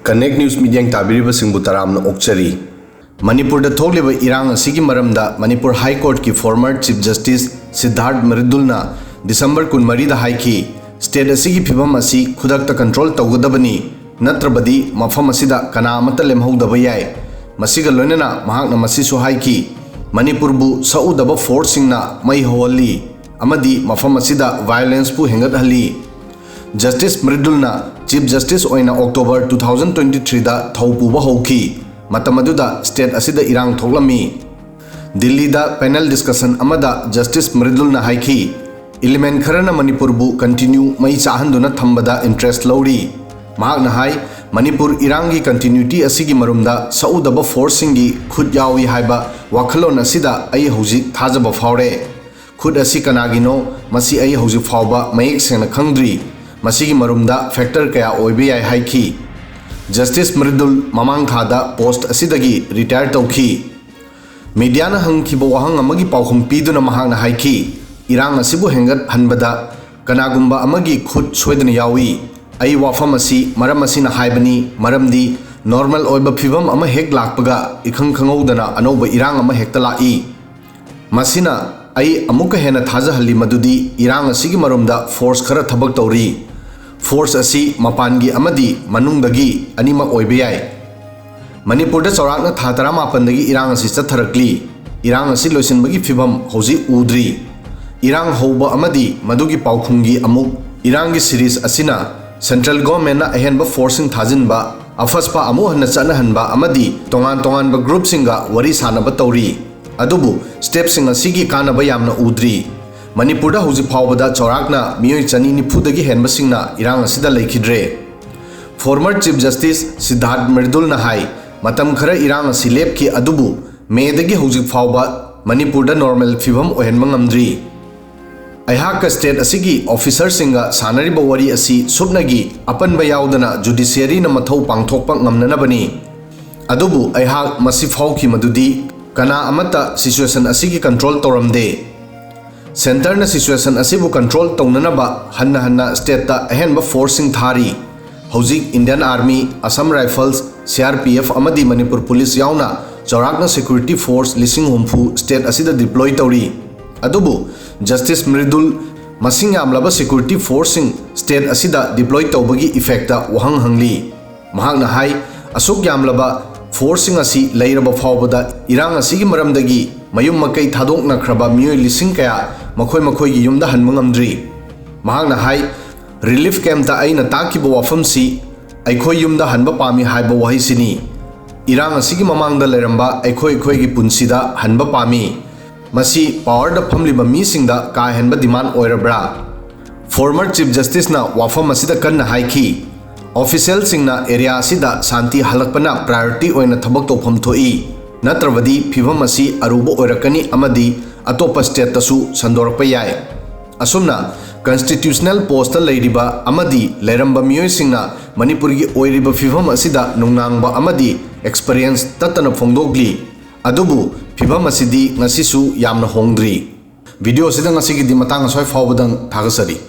Connect News Media tabiriba singbu taramna okchari. Manipur da thogliba Irang asigi maramda Manipur High Court ki former Chief Justice Siddharth Mridul na December 13 da haiki state asigi fibham asi khudakta control tawgadabani natrabadi mafam asida Kana Amata Lemhoudaba yai masiga loinana mahakna ngasisu haiki Manipur bu saudaba force singna mai holi amadi mafam asida violence pu hengat hali. Justice Mridul na Chief Justice oina October 2023 da thaupuba hoki matamaduda state asida irang thoglami. Delhi da panel discussion amada Justice Mridul na haiki element kharana Manipur bu continue mai chahanduna thambada interest lowri. Mahak na hai Manipur Irangi continuity asigi marumda saudaba forcing gi khud yawi haiba wakhalon asida ai hojik thajaba phawre. Khud asi kanagino masi ai hojik phawba mayek sena khangdri. Masigi marumda factor kaya oibe yai haiki. Justice Mridul mamang thada post asidagi retire tauki. Media na hangkiba wahang amagi paukhum piduna mahang na haiki. Irang asibu hengat hanbada kanagumba amagi khud soidana yawi. Ai wafam asi maram asi na haibani maramdi normal oiba fibham ama hek lakpaga ikhang khangaudana anoba irang ama hekta lai. Masina ai amuka hena thaja halli madudi irang asigi marumda force khara thabak tawri. Force asi mapangi amadi manungdagi anima oibe yai. Manipur da chaurakna tha 18 dagi irang asi chatharakli. Irang asi loisinbagi fibham hoji udri. Irang hauba amadi madugi paukhumgi amuk irangi series asina central government na ahenba forcing thajinba afaspa amu hanna chana hanba amadi tongan ba group singa wari sanaba tawri. Adubu step singa sigi kanaba yamna udri. Manipur da hoji phawbada chaurakna meeoi chani nifudagi henba singna irang asida laikhidre. Former Chief Justice Siddharth Mridul na hai matam khara irang asi lepki adubu medagi hoji phawba Manipur da normal fibham ohenba ngamdri. Aihaka state asigi officer singa sanariba wari asi subnagi apanba yaudana judiciary na mathau pangthokpa ngamnanabani. Adubu aihak masi phawki madudi Kana Amata situation asigi control toramde. Center na situation asibu control taunanaba hanna state ta ahenba forcing thari. Hojik Indian Army, Assam Rifles, CRPF amadi Manipur Police yauna chaurakna security force lising humfu state asida deploy tawri. Adubu Justice Mridul masing yamlaba security forcing state asida deploy tawbagi effecta wahang hangli. Mahak na hai asuk yamlaba forcing asi leiraba phawbada irang asigi maramdagi mayum makai thadok nakraba meeoi lising kaya makhoigi yumda hanba ngamdri. Mahak na hai relief camp ta aina takiba wafamsi aikhoi yumda hanba pami haiba wahisini. Irang asigi mamangda leiramba aikhoi gi punsida hanba pami. Masi power da phamliba misingda ka henba demand oirabra. Former Chief Justice na wafam asida kanna haiki. Official singna area asida santi halakpana priority oina thabak tawpham thoi. Natravadi fibham asi aruba oirakani amadi atopa state tasu sandorakpa yai. Asumna constitutional post leiriba amadi leiramba meeoi singna Manipuri oiriba fibham asida nungnangba amadi experience tatana fongdokli. Adubu fibham asidi ngasisu yamna hongdri. Video asida ngasigi di matang asoi phawbadang thagasari.